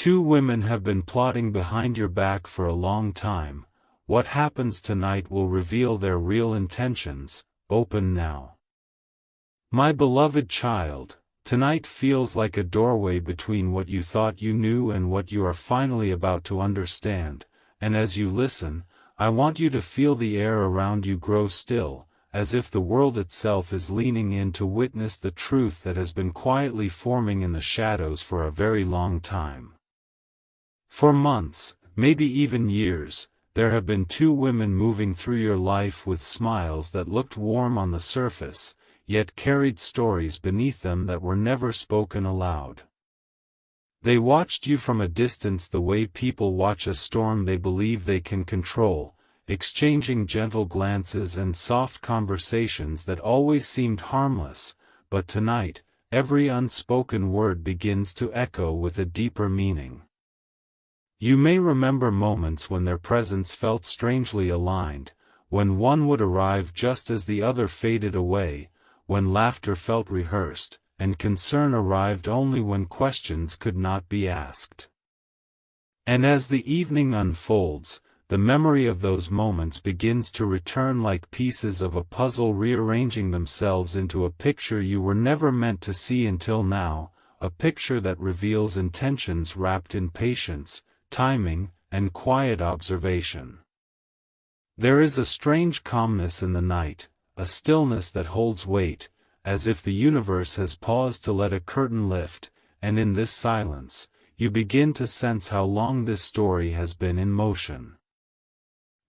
Two women have been plotting behind your back for a long time. What happens tonight will reveal their real intentions. Open now. My beloved child, tonight feels like a doorway between what you thought you knew and what you are finally about to understand, and as you listen, I want you to feel the air around you grow still, as if the world itself is leaning in to witness the truth that has been quietly forming in the shadows for a very long time. For months, maybe even years, there have been two women moving through your life with smiles that looked warm on the surface, yet carried stories beneath them that were never spoken aloud. They watched you from a distance the way people watch a storm they believe they can control, exchanging gentle glances and soft conversations that always seemed harmless, but tonight, every unspoken word begins to echo with a deeper meaning. You may remember moments when their presence felt strangely aligned, when one would arrive just as the other faded away, when laughter felt rehearsed, and concern arrived only when questions could not be asked. And as the evening unfolds, the memory of those moments begins to return like pieces of a puzzle rearranging themselves into a picture you were never meant to see until now, a picture that reveals intentions wrapped in patience, timing, and quiet observation. There is a strange calmness in the night, a stillness that holds weight, as if the universe has paused to let a curtain lift, and in this silence, you begin to sense how long this story has been in motion.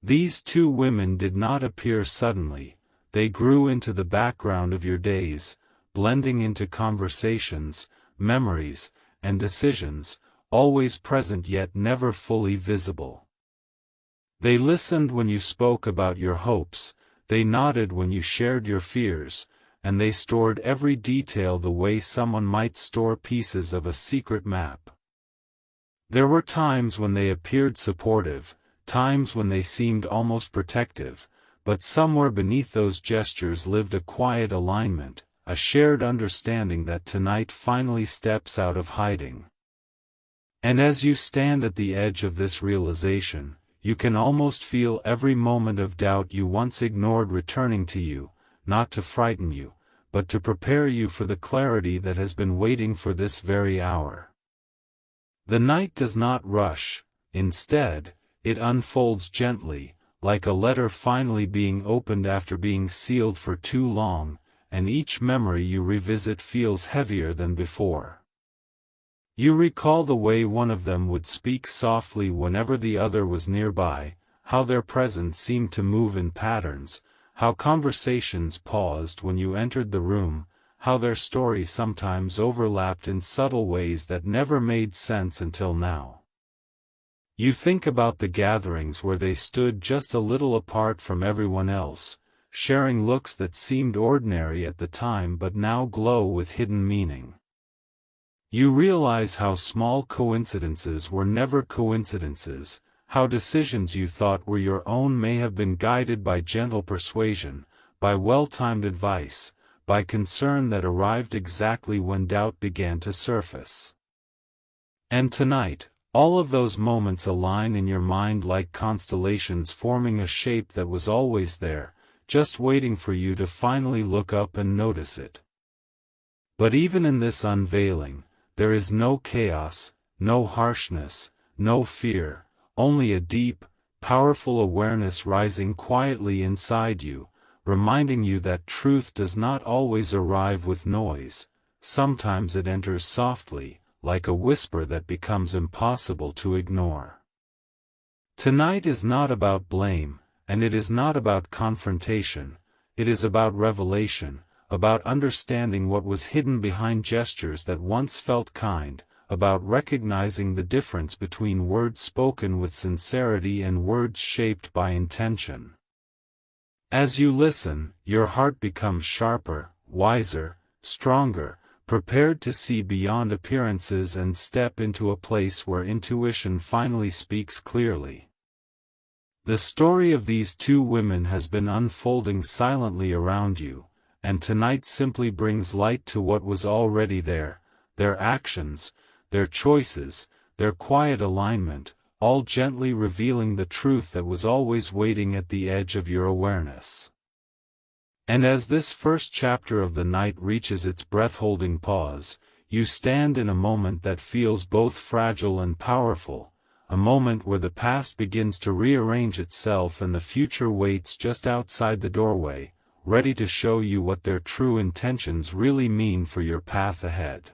These two women did not appear suddenly, they grew into the background of your days, blending into conversations, memories, and decisions, always present yet never fully visible. They listened when you spoke about your hopes, they nodded when you shared your fears, and they stored every detail the way someone might store pieces of a secret map. There were times when they appeared supportive, times when they seemed almost protective, but somewhere beneath those gestures lived a quiet alignment, a shared understanding that tonight finally steps out of hiding. And as you stand at the edge of this realization, you can almost feel every moment of doubt you once ignored returning to you, not to frighten you, but to prepare you for the clarity that has been waiting for this very hour. The night does not rush, instead, it unfolds gently, like a letter finally being opened after being sealed for too long, and each memory you revisit feels heavier than before. You recall the way one of them would speak softly whenever the other was nearby, how their presence seemed to move in patterns, how conversations paused when you entered the room, how their story sometimes overlapped in subtle ways that never made sense until now. You think about the gatherings where they stood just a little apart from everyone else, sharing looks that seemed ordinary at the time but now glow with hidden meaning. You realize how small coincidences were never coincidences, how decisions you thought were your own may have been guided by gentle persuasion, by well-timed advice, by concern that arrived exactly when doubt began to surface. And tonight, all of those moments align in your mind like constellations forming a shape that was always there, just waiting for you to finally look up and notice it. But even in this unveiling, there is no chaos, no harshness, no fear, only a deep, powerful awareness rising quietly inside you, reminding you that truth does not always arrive with noise, sometimes it enters softly, like a whisper that becomes impossible to ignore. Tonight is not about blame, and it is not about confrontation, it is about revelation, about understanding what was hidden behind gestures that once felt kind, about recognizing the difference between words spoken with sincerity and words shaped by intention. As you listen, your heart becomes sharper, wiser, stronger, prepared to see beyond appearances and step into a place where intuition finally speaks clearly. The story of these two women has been unfolding silently around you, and tonight simply brings light to what was already there, their actions, their choices, their quiet alignment, all gently revealing the truth that was always waiting at the edge of your awareness. And as this first chapter of the night reaches its breath-holding pause, you stand in a moment that feels both fragile and powerful, a moment where the past begins to rearrange itself and the future waits just outside the doorway, ready to show you what their true intentions really mean for your path ahead.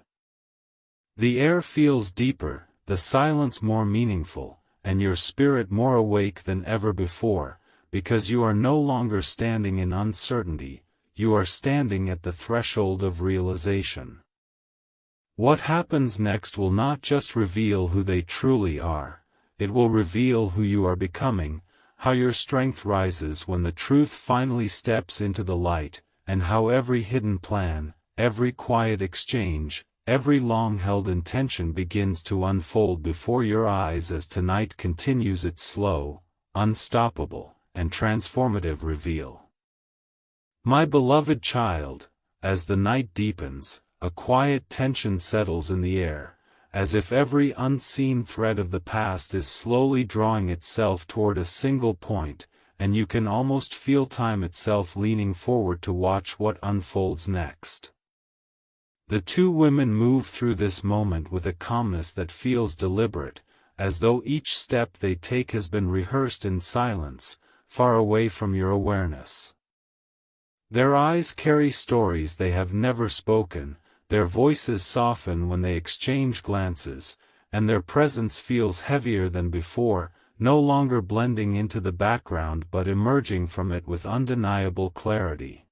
The air feels deeper, the silence more meaningful, and your spirit more awake than ever before, because you are no longer standing in uncertainty, you are standing at the threshold of realization. What happens next will not just reveal who they truly are, it will reveal who you are becoming, how your strength rises when the truth finally steps into the light, and how every hidden plan, every quiet exchange, every long-held intention begins to unfold before your eyes as tonight continues its slow, unstoppable, and transformative reveal. My beloved child, as the night deepens, a quiet tension settles in the air, as if every unseen thread of the past is slowly drawing itself toward a single point, and you can almost feel time itself leaning forward to watch what unfolds next. The two women move through this moment with a calmness that feels deliberate, as though each step they take has been rehearsed in silence, far away from your awareness. Their eyes carry stories they have never spoken, their voices soften when they exchange glances, and their presence feels heavier than before, no longer blending into the background but emerging from it with undeniable clarity.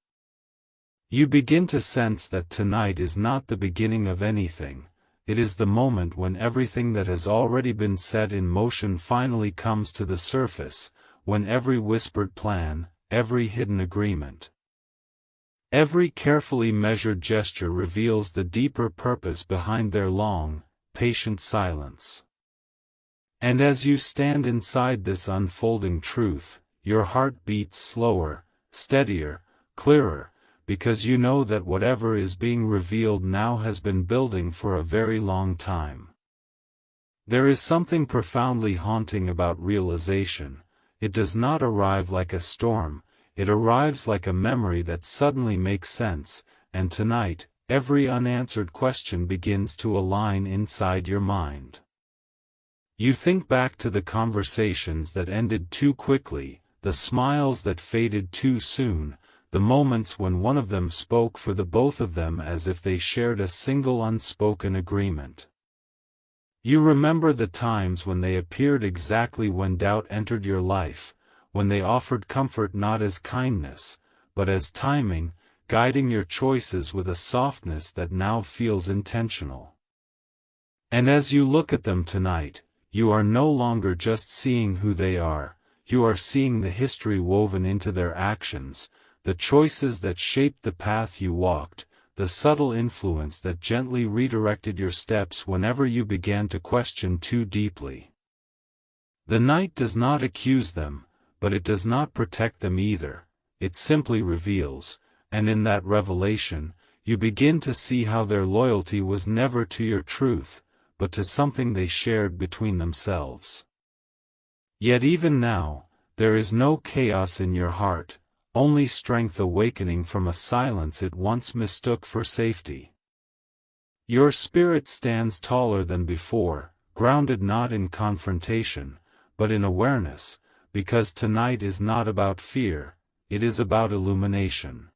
You begin to sense that tonight is not the beginning of anything, it is the moment when everything that has already been set in motion finally comes to the surface, when every whispered plan, every hidden agreement, every carefully measured gesture reveals the deeper purpose behind their long, patient silence. And as you stand inside this unfolding truth, your heart beats slower, steadier, clearer, because you know that whatever is being revealed now has been building for a very long time. There is something profoundly haunting about realization. It does not arrive like a storm, it arrives like a memory that suddenly makes sense, and tonight, every unanswered question begins to align inside your mind. You think back to the conversations that ended too quickly, the smiles that faded too soon, the moments when one of them spoke for the both of them as if they shared a single unspoken agreement. You remember the times when they appeared exactly when doubt entered your life, when they offered comfort not as kindness, but as timing, guiding your choices with a softness that now feels intentional. And as you look at them tonight, you are no longer just seeing who they are, you are seeing the history woven into their actions, the choices that shaped the path you walked, the subtle influence that gently redirected your steps whenever you began to question too deeply. The night does not accuse them, but it does not protect them either, it simply reveals, and in that revelation, you begin to see how their loyalty was never to your truth, but to something they shared between themselves. Yet even now, there is no chaos in your heart, only strength awakening from a silence it once mistook for safety. Your spirit stands taller than before, grounded not in confrontation, but in awareness, because tonight is not about fear, it is about illumination.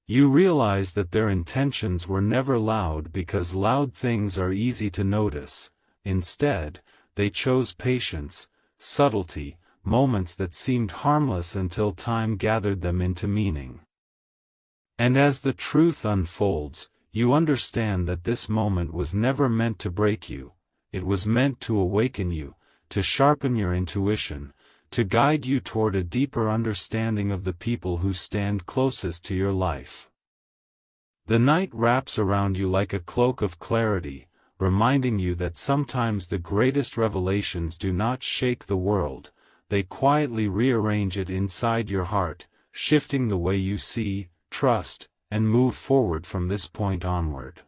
You realize that their intentions were never loud because loud things are easy to notice, instead, they chose patience, subtlety, moments that seemed harmless until time gathered them into meaning. And as the truth unfolds, you understand that this moment was never meant to break you, it was meant to awaken you, to sharpen your intuition, to guide you toward a deeper understanding of the people who stand closest to your life. The night wraps around you like a cloak of clarity, reminding you that sometimes the greatest revelations do not shake the world, they quietly rearrange it inside your heart, shifting the way you see, trust, and move forward from this point onward.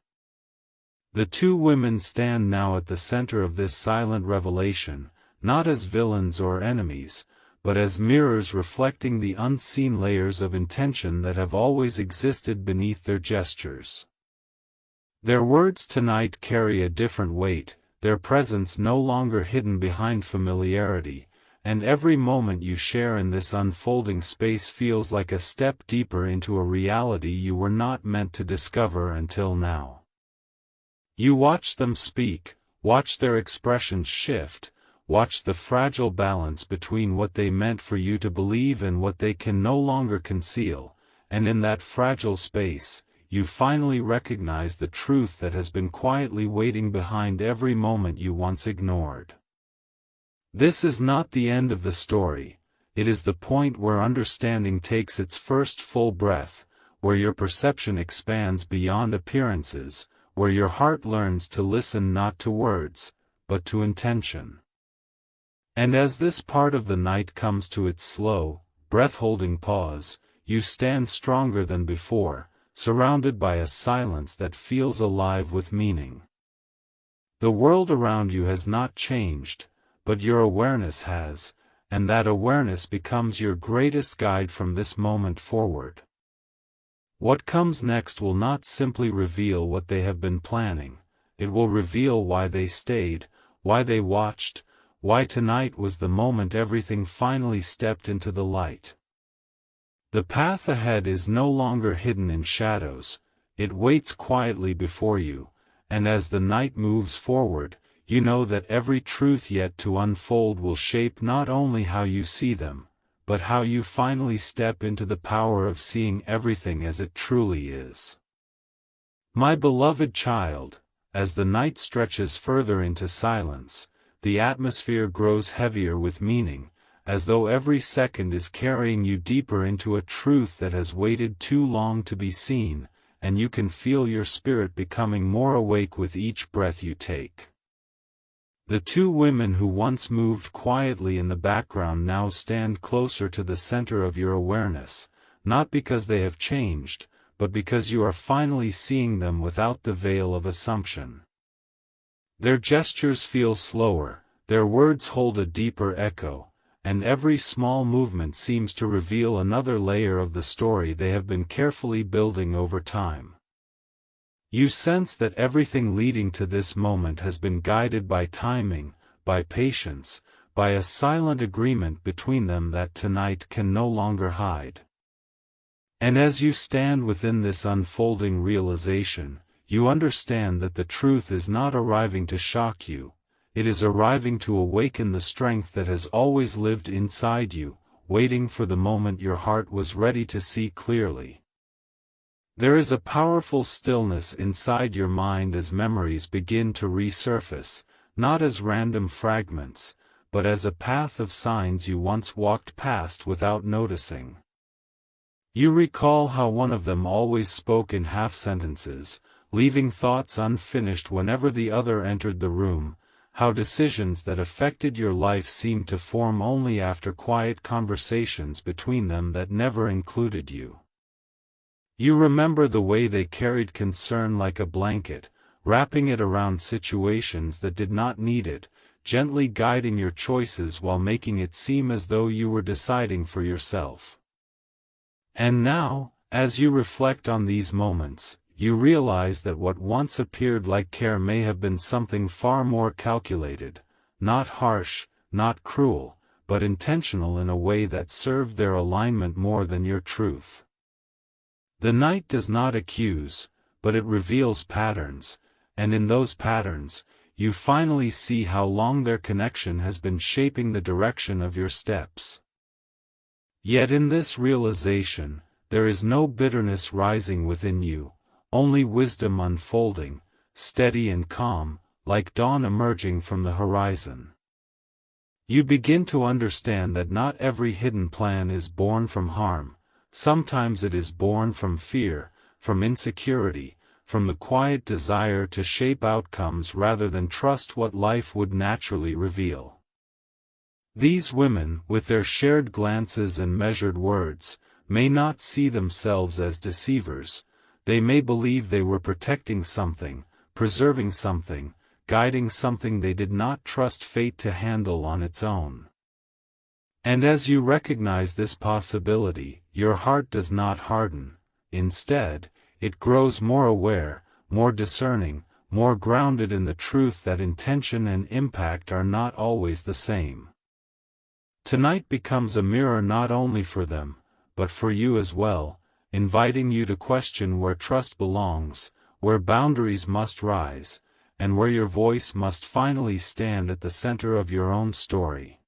The two women stand now at the center of this silent revelation, not as villains or enemies, but as mirrors reflecting the unseen layers of intention that have always existed beneath their gestures. Their words tonight carry a different weight, their presence no longer hidden behind familiarity, and every moment you share in this unfolding space feels like a step deeper into a reality you were not meant to discover until now. You watch them speak, watch their expressions shift, watch the fragile balance between what they meant for you to believe and what they can no longer conceal, and in that fragile space, you finally recognize the truth that has been quietly waiting behind every moment you once ignored. This is not the end of the story, it is the point where understanding takes its first full breath, where your perception expands beyond appearances, where your heart learns to listen not to words, but to intention. And as this part of the night comes to its slow, breath-holding pause, you stand stronger than before, surrounded by a silence that feels alive with meaning. The world around you has not changed, but your awareness has, and that awareness becomes your greatest guide from this moment forward. What comes next will not simply reveal what they have been planning, it will reveal why they stayed, why they watched, why tonight was the moment everything finally stepped into the light. The path ahead is no longer hidden in shadows, it waits quietly before you, and as the night moves forward, you know that every truth yet to unfold will shape not only how you see them, but how you finally step into the power of seeing everything as it truly is. My beloved child, as the night stretches further into silence, the atmosphere grows heavier with meaning, as though every second is carrying you deeper into a truth that has waited too long to be seen, and you can feel your spirit becoming more awake with each breath you take. The two women who once moved quietly in the background now stand closer to the center of your awareness, not because they have changed, but because you are finally seeing them without the veil of assumption. Their gestures feel slower, their words hold a deeper echo, and every small movement seems to reveal another layer of the story they have been carefully building over time. You sense that everything leading to this moment has been guided by timing, by patience, by a silent agreement between them that tonight can no longer hide. And as you stand within this unfolding realization, you understand that the truth is not arriving to shock you, it is arriving to awaken the strength that has always lived inside you, waiting for the moment your heart was ready to see clearly. There is a powerful stillness inside your mind as memories begin to resurface, not as random fragments, but as a path of signs you once walked past without noticing. You recall how one of them always spoke in half-sentences, leaving thoughts unfinished whenever the other entered the room, how decisions that affected your life seemed to form only after quiet conversations between them that never included you. You remember the way they carried concern like a blanket, wrapping it around situations that did not need it, gently guiding your choices while making it seem as though you were deciding for yourself. And now, as you reflect on these moments, you realize that what once appeared like care may have been something far more calculated, not harsh, not cruel, but intentional in a way that served their alignment more than your truth. The night does not accuse, but it reveals patterns, and in those patterns, you finally see how long their connection has been shaping the direction of your steps. Yet in this realization, there is no bitterness rising within you, only wisdom unfolding, steady and calm, like dawn emerging from the horizon. You begin to understand that not every hidden plan is born from harm, sometimes it is born from fear, from insecurity, from the quiet desire to shape outcomes rather than trust what life would naturally reveal. These women, with their shared glances and measured words, may not see themselves as deceivers. They may believe they were protecting something, preserving something, guiding something they did not trust fate to handle on its own. And as you recognize this possibility, your heart does not harden. Instead, it grows more aware, more discerning, more grounded in the truth that intention and impact are not always the same. Tonight becomes a mirror not only for them, but for you as well, inviting you to question where trust belongs, where boundaries must rise, and where your voice must finally stand at the center of your own story.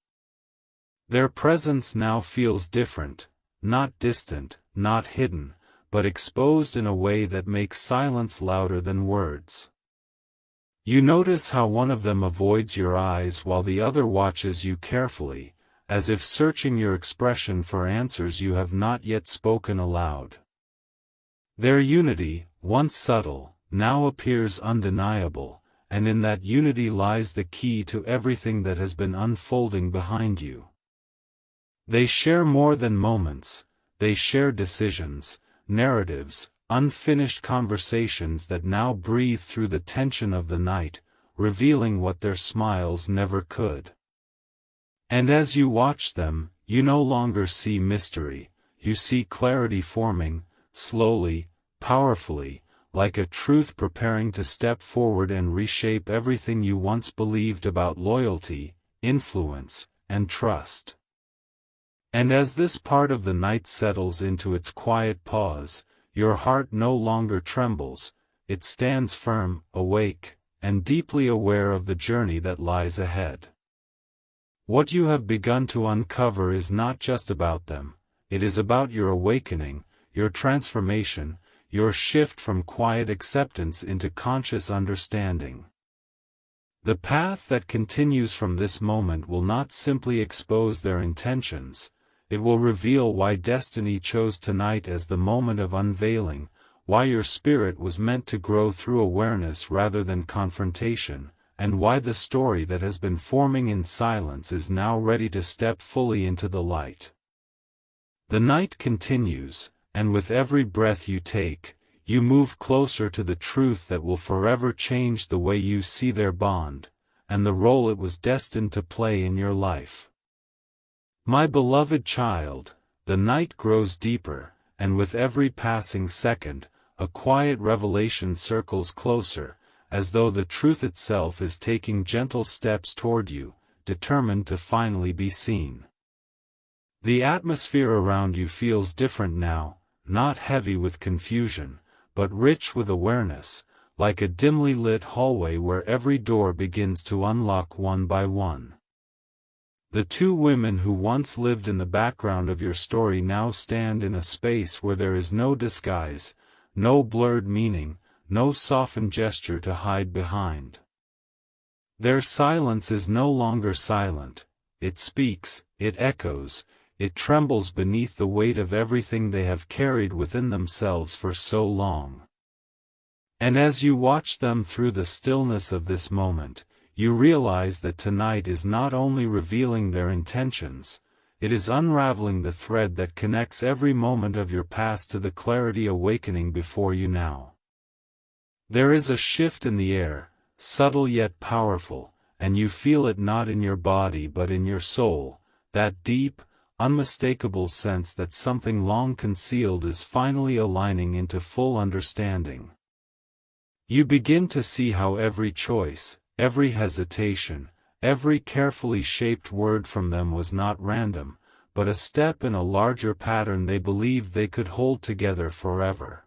Their presence now feels different, not distant, not hidden, but exposed in a way that makes silence louder than words. You notice how one of them avoids your eyes while the other watches you carefully, as if searching your expression for answers you have not yet spoken aloud. Their unity, once subtle, now appears undeniable, and in that unity lies the key to everything that has been unfolding behind you. They share more than moments, they share decisions, narratives, unfinished conversations that now breathe through the tension of the night, revealing what their smiles never could. And as you watch them, you no longer see mystery, you see clarity forming, slowly, powerfully, like a truth preparing to step forward and reshape everything you once believed about loyalty, influence, and trust. And as this part of the night settles into its quiet pause, your heart no longer trembles, it stands firm, awake, and deeply aware of the journey that lies ahead. What you have begun to uncover is not just about them, it is about your awakening, your transformation, your shift from quiet acceptance into conscious understanding. The path that continues from this moment will not simply expose their intentions, it will reveal why destiny chose tonight as the moment of unveiling, why your spirit was meant to grow through awareness rather than confrontation, and why the story that has been forming in silence is now ready to step fully into the light. The night continues, and with every breath you take, you move closer to the truth that will forever change the way you see their bond, and the role it was destined to play in your life. My beloved child, the night grows deeper, and with every passing second, a quiet revelation circles closer, as though the truth itself is taking gentle steps toward you, determined to finally be seen. The atmosphere around you feels different now, not heavy with confusion, but rich with awareness, like a dimly lit hallway where every door begins to unlock one by one. The two women who once lived in the background of your story now stand in a space where there is no disguise, no blurred meaning, no softened gesture to hide behind. Their silence is no longer silent, it speaks, it echoes, it trembles beneath the weight of everything they have carried within themselves for so long. And as you watch them through the stillness of this moment, you realize that tonight is not only revealing their intentions, it is unraveling the thread that connects every moment of your past to the clarity awakening before you now. There is a shift in the air, subtle yet powerful, and you feel it not in your body but in your soul, that deep, unmistakable sense that something long concealed is finally aligning into full understanding. You begin to see how every choice, every hesitation, every carefully shaped word from them was not random, but a step in a larger pattern they believed they could hold together forever.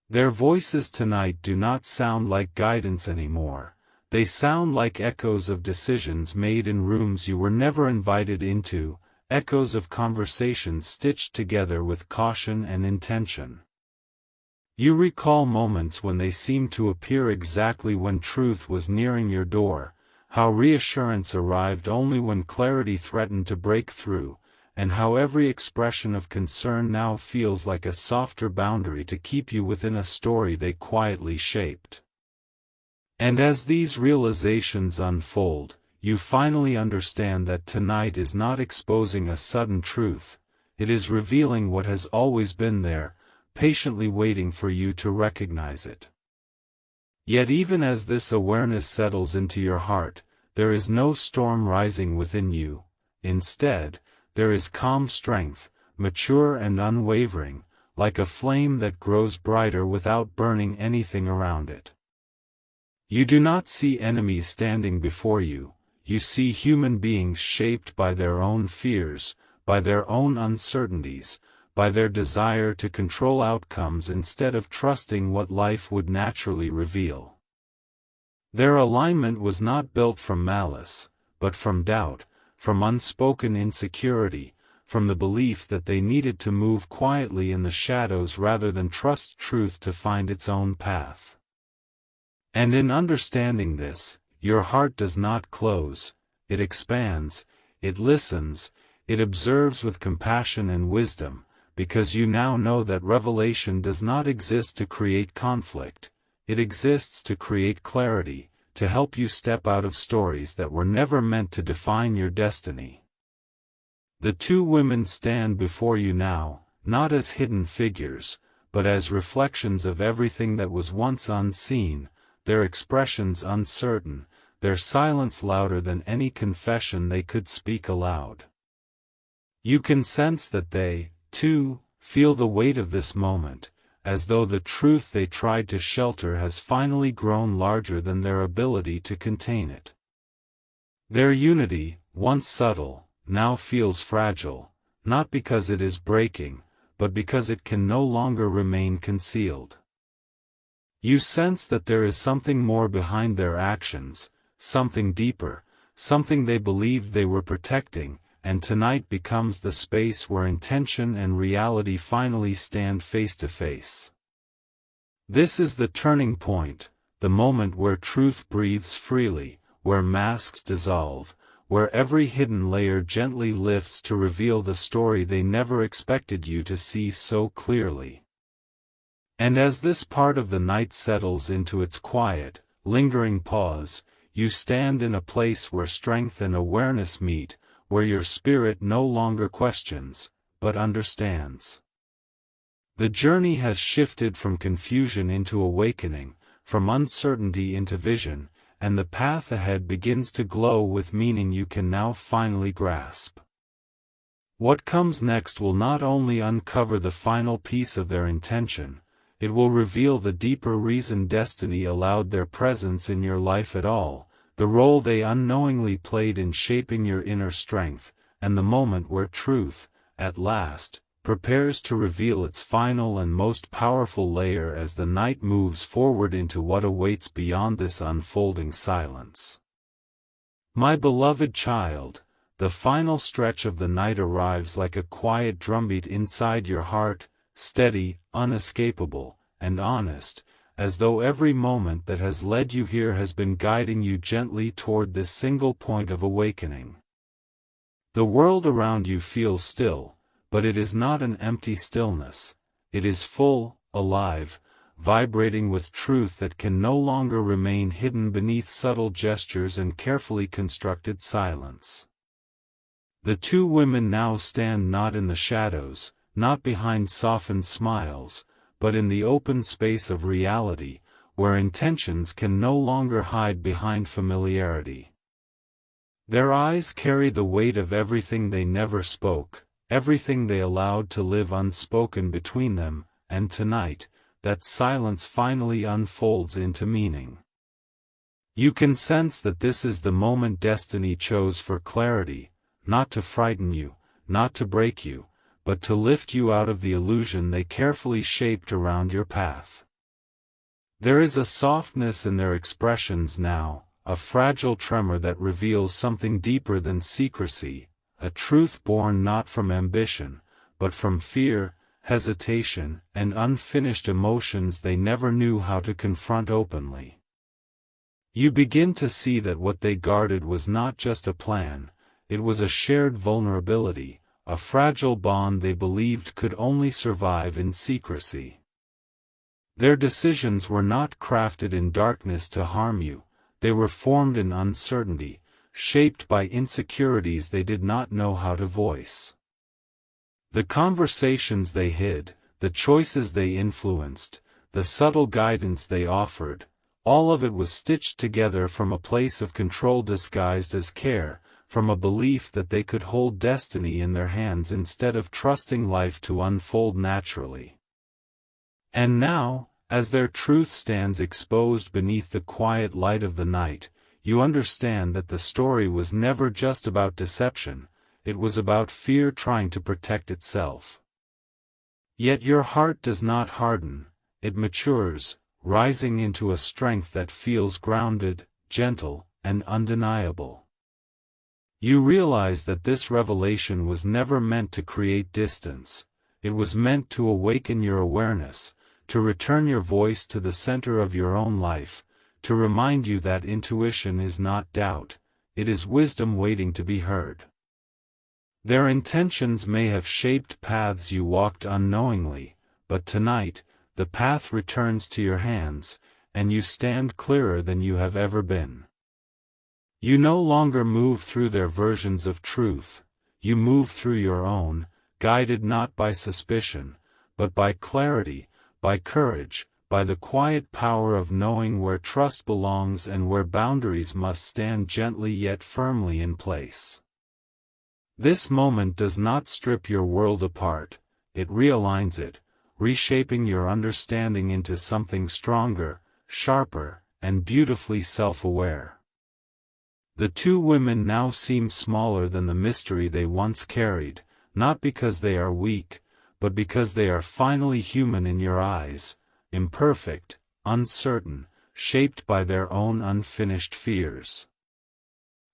Their voices tonight do not sound like guidance anymore, they sound like echoes of decisions made in rooms you were never invited into, echoes of conversations stitched together with caution and intention. You recall moments when they seemed to appear exactly when truth was nearing your door, how reassurance arrived only when clarity threatened to break through, and how every expression of concern now feels like a softer boundary to keep you within a story they quietly shaped. And as these realizations unfold, you finally understand that tonight is not exposing a sudden truth, it is revealing what has always been there, patiently waiting for you to recognize it. Yet even as this awareness settles into your heart, there is no storm rising within you. Instead, there is calm strength, mature and unwavering, like a flame that grows brighter without burning anything around it. You do not see enemies standing before you, you see human beings shaped by their own fears, by their own uncertainties, by their desire to control outcomes instead of trusting what life would naturally reveal. Their alignment was not built from malice, but from doubt, from unspoken insecurity, from the belief that they needed to move quietly in the shadows rather than trust truth to find its own path. And in understanding this, your heart does not close, it expands, it listens, it observes with compassion and wisdom, because you now know that revelation does not exist to create conflict, it exists to create clarity, to help you step out of stories that were never meant to define your destiny. The two women stand before you now, not as hidden figures, but as reflections of everything that was once unseen, their expressions uncertain, their silence louder than any confession they could speak aloud. You can sense that they, too, feel the weight of this moment, as though the truth they tried to shelter has finally grown larger than their ability to contain it. Their unity, once subtle, now feels fragile, not because it is breaking, but because it can no longer remain concealed. You sense that there is something more behind their actions, something deeper, something they believed they were protecting, and tonight becomes the space where intention and reality finally stand face to face. This is the turning point, the moment where truth breathes freely, where masks dissolve, where every hidden layer gently lifts to reveal the story they never expected you to see so clearly. And as this part of the night settles into its quiet, lingering pause, you stand in a place where strength and awareness meet, where your spirit no longer questions, but understands. The journey has shifted from confusion into awakening, from uncertainty into vision, and the path ahead begins to glow with meaning you can now finally grasp. What comes next will not only uncover the final piece of their intention, it will reveal the deeper reason destiny allowed their presence in your life at all, the role they unknowingly played in shaping your inner strength, and the moment where truth, at last, prepares to reveal its final and most powerful layer as the night moves forward into what awaits beyond this unfolding silence. My beloved child, the final stretch of the night arrives like a quiet drumbeat inside your heart, steady, unescapable, and honest, as though every moment that has led you here has been guiding you gently toward this single point of awakening. The world around you feels still, but it is not an empty stillness, it is full, alive, vibrating with truth that can no longer remain hidden beneath subtle gestures and carefully constructed silence. The two women now stand not in the shadows, not behind softened smiles, but in the open space of reality, where intentions can no longer hide behind familiarity. Their eyes carry the weight of everything they never spoke, everything they allowed to live unspoken between them, and tonight, that silence finally unfolds into meaning. You can sense that this is the moment destiny chose for clarity, not to frighten you, not to break you, but to lift you out of the illusion they carefully shaped around your path. There is a softness in their expressions now, a fragile tremor that reveals something deeper than secrecy, a truth born not from ambition, but from fear, hesitation, and unfinished emotions they never knew how to confront openly. You begin to see that what they guarded was not just a plan, it was a shared vulnerability, a fragile bond they believed could only survive in secrecy. Their decisions were not crafted in darkness to harm you, they were formed in uncertainty, shaped by insecurities they did not know how to voice. The conversations they hid, the choices they influenced, the subtle guidance they offered, All of it was stitched together from a place of control disguised as care, from a belief that they could hold destiny in their hands instead of trusting life to unfold naturally. And now, as their truth stands exposed beneath the quiet light of the night, you understand that the story was never just about deception, it was about fear trying to protect itself. Yet your heart does not harden, it matures, rising into a strength that feels grounded, gentle, and undeniable. You realize that this revelation was never meant to create distance, it was meant to awaken your awareness, to return your voice to the center of your own life, to remind you that intuition is not doubt, it is wisdom waiting to be heard. Their intentions may have shaped paths you walked unknowingly, but tonight, the path returns to your hands, and you stand clearer than you have ever been. You no longer move through their versions of truth, you move through your own, guided not by suspicion, but by clarity, by courage, by the quiet power of knowing where trust belongs and where boundaries must stand gently yet firmly in place. This moment does not strip your world apart, it realigns it, reshaping your understanding into something stronger, sharper, and beautifully self-aware. The two women now seem smaller than the mystery they once carried, not because they are weak, but because they are finally human in your eyes, imperfect, uncertain, shaped by their own unfinished fears.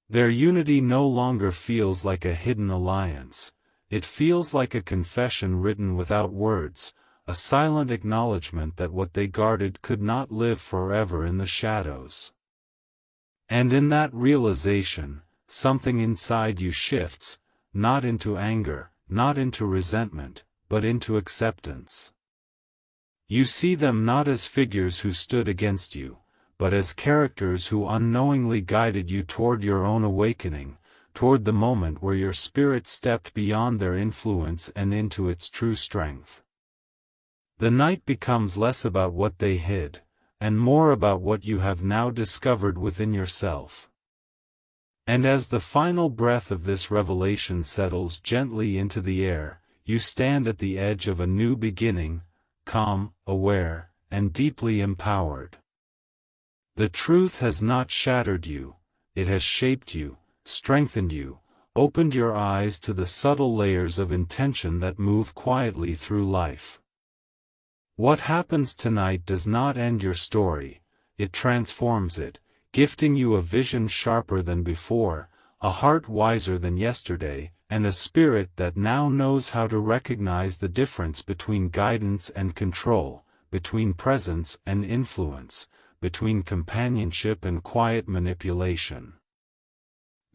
Their unity no longer feels like a hidden alliance, it feels like a confession written without words, a silent acknowledgement that what they guarded could not live forever in the shadows. And in that realization, something inside you shifts, not into anger, not into resentment, but into acceptance. You see them not as figures who stood against you, but as characters who unknowingly guided you toward your own awakening, toward the moment where your spirit stepped beyond their influence and into its true strength. The night becomes less about what they hid, and more about what you have now discovered within yourself. And as the final breath of this revelation settles gently into the air, you stand at the edge of a new beginning, calm, aware, and deeply empowered. The truth has not shattered you, it has shaped you, strengthened you, opened your eyes to the subtle layers of intention that move quietly through life. What happens tonight does not end your story, it transforms it, gifting you a vision sharper than before, a heart wiser than yesterday, and a spirit that now knows how to recognize the difference between guidance and control, between presence and influence, between companionship and quiet manipulation.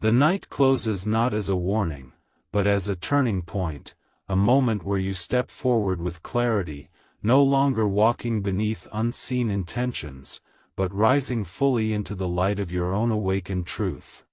The night closes not as a warning, but as a turning point, a moment where you step forward with clarity, no longer walking beneath unseen intentions, but rising fully into the light of your own awakened truth.